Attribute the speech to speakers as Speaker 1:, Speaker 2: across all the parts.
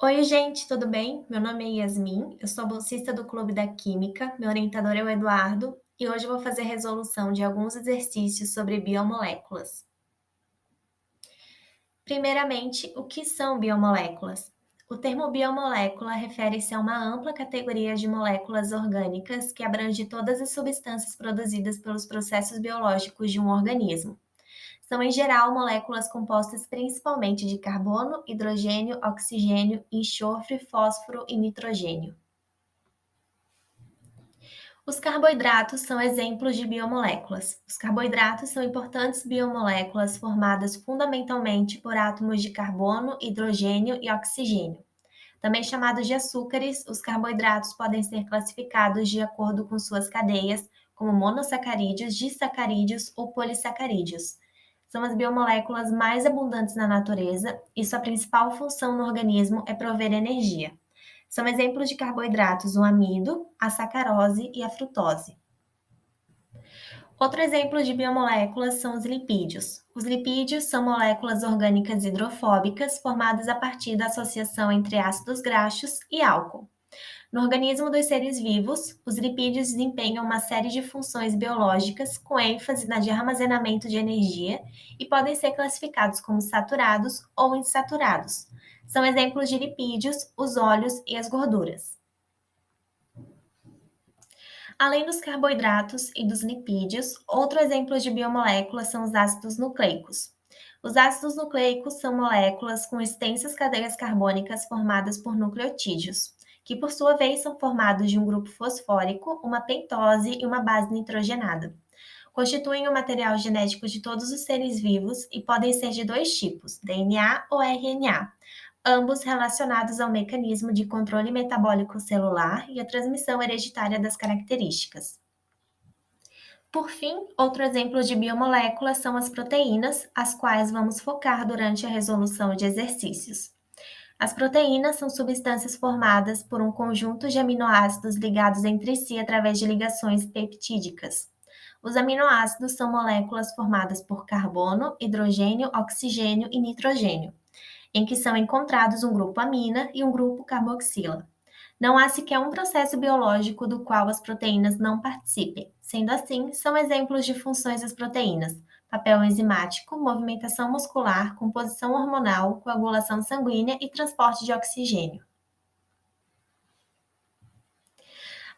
Speaker 1: Oi, gente, tudo bem? Meu nome é Yasmin, eu sou bolsista do Clube da Química, meu orientador é o Eduardo e hoje eu vou fazer resolução de alguns exercícios sobre biomoléculas. Primeiramente, o que são biomoléculas? O termo biomolécula refere-se a uma ampla categoria de moléculas orgânicas que abrange todas as substâncias produzidas pelos processos biológicos de um organismo. São, em geral, moléculas compostas principalmente de carbono, hidrogênio, oxigênio, enxofre, fósforo e nitrogênio. Os carboidratos são exemplos de biomoléculas. Os carboidratos são importantes biomoléculas formadas fundamentalmente por átomos de carbono, hidrogênio e oxigênio. Também chamados de açúcares, os carboidratos podem ser classificados de acordo com suas cadeias, como monossacarídeos, disacarídeos ou polissacarídeos. São as biomoléculas mais abundantes na natureza e sua principal função no organismo é prover energia. São exemplos de carboidratos o amido, a sacarose e a frutose. Outro exemplo de biomoléculas são os lipídios. Os lipídios são moléculas orgânicas hidrofóbicas formadas a partir da associação entre ácidos graxos e álcool. No organismo dos seres vivos, os lipídios desempenham uma série de funções biológicas com ênfase na de armazenamento de energia e podem ser classificados como saturados ou insaturados. São exemplos de lipídios os óleos e as gorduras. Além dos carboidratos e dos lipídios, outro exemplo de biomoléculas são os ácidos nucleicos. Os ácidos nucleicos são moléculas com extensas cadeias carbônicas formadas por nucleotídeos, que por sua vez são formados de um grupo fosfórico, uma pentose e uma base nitrogenada. Constituem o material genético de todos os seres vivos e podem ser de dois tipos, DNA ou RNA, ambos relacionados ao mecanismo de controle metabólico celular e a transmissão hereditária das características. Por fim, outro exemplo de biomoléculas são as proteínas, as quais vamos focar durante a resolução de exercícios. As proteínas são substâncias formadas por um conjunto de aminoácidos ligados entre si através de ligações peptídicas. Os aminoácidos são moléculas formadas por carbono, hidrogênio, oxigênio e nitrogênio, em que são encontrados um grupo amina e um grupo carboxila. Não há sequer um processo biológico do qual as proteínas não participem. Sendo assim, são exemplos de funções das proteínas: papel enzimático, movimentação muscular, composição hormonal, coagulação sanguínea e transporte de oxigênio.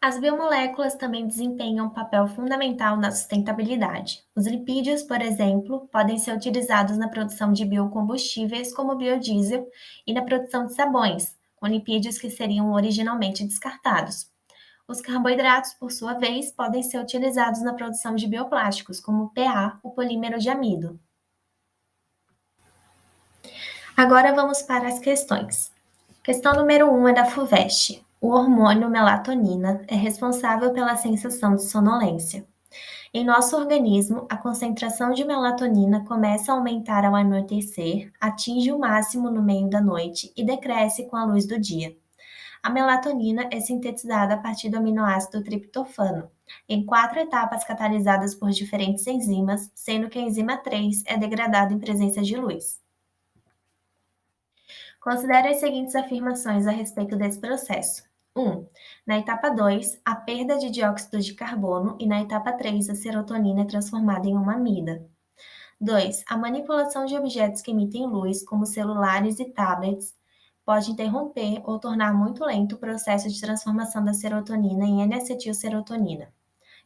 Speaker 1: As biomoléculas também desempenham um papel fundamental na sustentabilidade. Os lipídios, por exemplo, podem ser utilizados na produção de biocombustíveis, como o biodiesel, e na produção de sabões, com lipídios que seriam originalmente descartados. Os carboidratos, por sua vez, podem ser utilizados na produção de bioplásticos, como o PA, o polímero de amido. Agora vamos para as questões. Questão número 1 é da FUVEST. O hormônio melatonina é responsável pela sensação de sonolência. Em nosso organismo, a concentração de melatonina começa a aumentar ao anoitecer, atinge o máximo no meio da noite e decresce com a luz do dia. A melatonina é sintetizada a partir do aminoácido triptofano, em 4 etapas catalisadas por diferentes enzimas, sendo que a enzima 3 é degradada em presença de luz. Considere as seguintes afirmações a respeito desse processo. 1. Na etapa 2, a perda de dióxido de carbono e na etapa 3, a serotonina é transformada em uma amida. 2. A manipulação de objetos que emitem luz, como celulares e tablets, pode interromper ou tornar muito lento o processo de transformação da serotonina em N-acetilserotonina.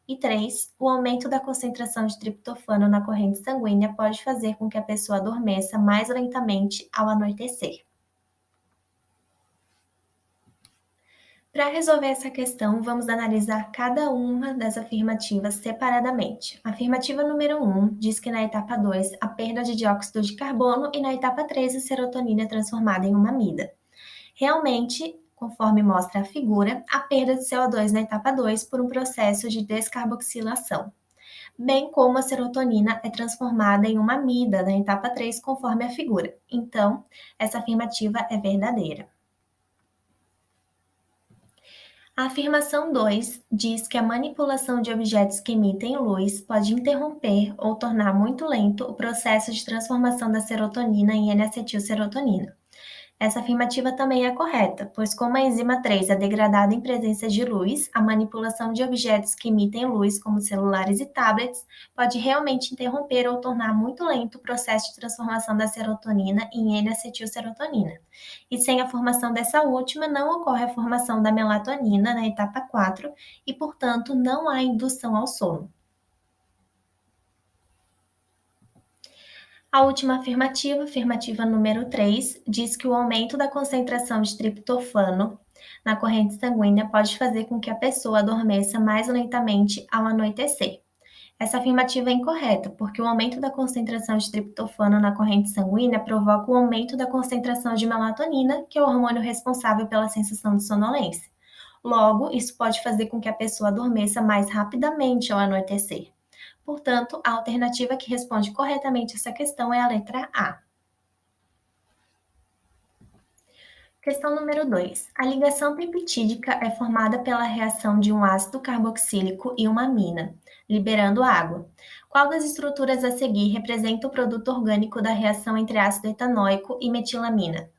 Speaker 1: E 3. O aumento da concentração de triptofano na corrente sanguínea pode fazer com que a pessoa adormeça mais lentamente ao anoitecer. Para resolver essa questão, vamos analisar cada uma das afirmativas separadamente. A afirmativa número 1 diz que na etapa 2, a perda de dióxido de carbono e na etapa 3, a serotonina é transformada em uma amida. Realmente, conforme mostra a figura, a perda de CO2 na etapa 2 por um processo de descarboxilação, bem como a serotonina é transformada em uma amida na etapa 3, conforme a figura. Então, essa afirmativa é verdadeira. A afirmação 2 diz que a manipulação de objetos que emitem luz pode interromper ou tornar muito lento o processo de transformação da serotonina em N-acetilserotonina. Essa afirmativa também é correta, pois como a enzima 3 é degradada em presença de luz, a manipulação de objetos que emitem luz, como celulares e tablets, pode realmente interromper ou tornar muito lento o processo de transformação da serotonina em N-acetilserotonina. E sem a formação dessa última, não ocorre a formação da melatonina na etapa 4 e, portanto, não há indução ao sono. A última afirmativa, afirmativa número 3, diz que o aumento da concentração de triptofano na corrente sanguínea pode fazer com que a pessoa adormeça mais lentamente ao anoitecer. Essa afirmativa é incorreta, porque o aumento da concentração de triptofano na corrente sanguínea provoca o aumento da concentração de melatonina, que é o hormônio responsável pela sensação de sonolência. Logo, isso pode fazer com que a pessoa adormeça mais rapidamente ao anoitecer. Portanto, a alternativa que responde corretamente essa questão é a letra A. Questão número 2. A ligação peptídica é formada pela reação de um ácido carboxílico e uma amina, liberando água. Qual das estruturas a seguir representa o produto orgânico da reação entre ácido etanóico e metilamina?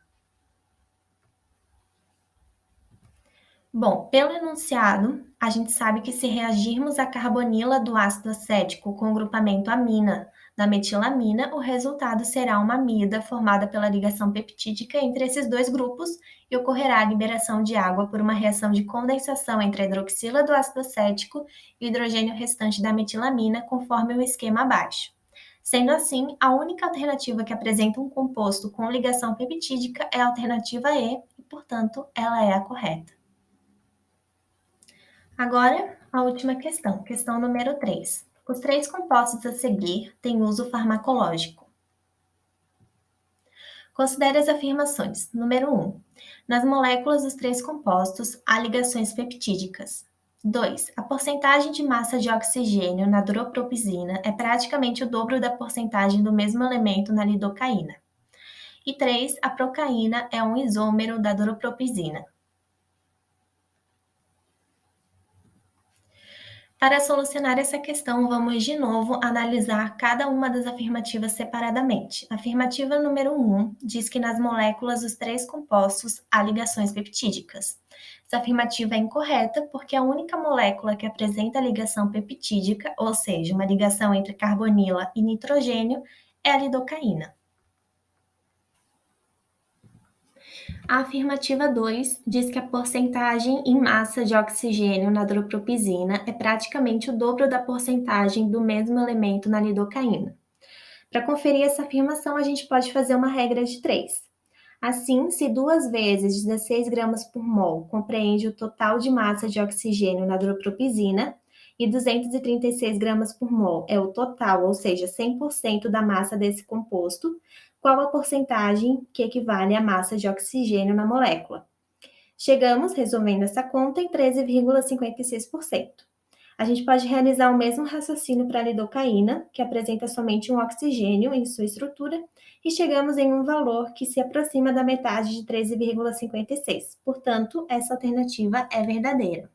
Speaker 1: Bom, pelo enunciado, a gente sabe que se reagirmos a carbonila do ácido acético com o grupamento amina da metilamina, o resultado será uma amida formada pela ligação peptídica entre esses dois grupos e ocorrerá a liberação de água por uma reação de condensação entre a hidroxila do ácido acético e o hidrogênio restante da metilamina, conforme o esquema abaixo. Sendo assim, a única alternativa que apresenta um composto com ligação peptídica é a alternativa E, e, portanto, ela é a correta. Agora, a última questão, questão número 3. Os três compostos a seguir têm uso farmacológico. Considere as afirmações. Número 1. Nas moléculas dos três compostos há ligações peptídicas. 2. A porcentagem de massa de oxigênio na duropropizina é praticamente o dobro da porcentagem do mesmo elemento na lidocaína. E 3. A procaína é um isômero da duropropizina. Para solucionar essa questão, vamos de novo analisar cada uma das afirmativas separadamente. A afirmativa número 1 diz que nas moléculas dos três compostos há ligações peptídicas. Essa afirmativa é incorreta porque a única molécula que apresenta ligação peptídica, ou seja, uma ligação entre carbonila e nitrogênio, é a lidocaína. A afirmativa 2 diz que a porcentagem em massa de oxigênio na duropropizina é praticamente o dobro da porcentagem do mesmo elemento na lidocaína. Para conferir essa afirmação, a gente pode fazer uma regra de 3. Assim, se 2 vezes 16 gramas por mol compreende o total de massa de oxigênio na duropropizina e 236 gramas por mol é o total, ou seja, 100% da massa desse composto, qual a porcentagem que equivale à massa de oxigênio na molécula? Chegamos, resolvendo essa conta, em 13,56%. A gente pode realizar o mesmo raciocínio para a lidocaína, que apresenta somente um oxigênio em sua estrutura, e chegamos em um valor que se aproxima da metade de 13,56. Portanto, essa alternativa é verdadeira.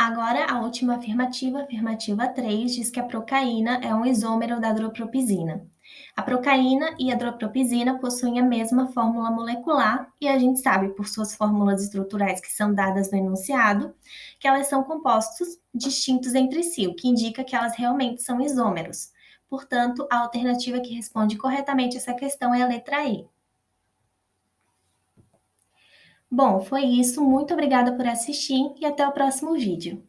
Speaker 1: Agora, a última afirmativa, afirmativa 3, diz que a procaína é um isômero da duropropizina. A procaína e a duropropizina possuem a mesma fórmula molecular e a gente sabe, por suas fórmulas estruturais que são dadas no enunciado, que elas são compostos distintos entre si, o que indica que elas realmente são isômeros. Portanto, a alternativa que responde corretamente essa questão é a letra E. Bom, foi isso. Muito obrigada por assistir e até o próximo vídeo.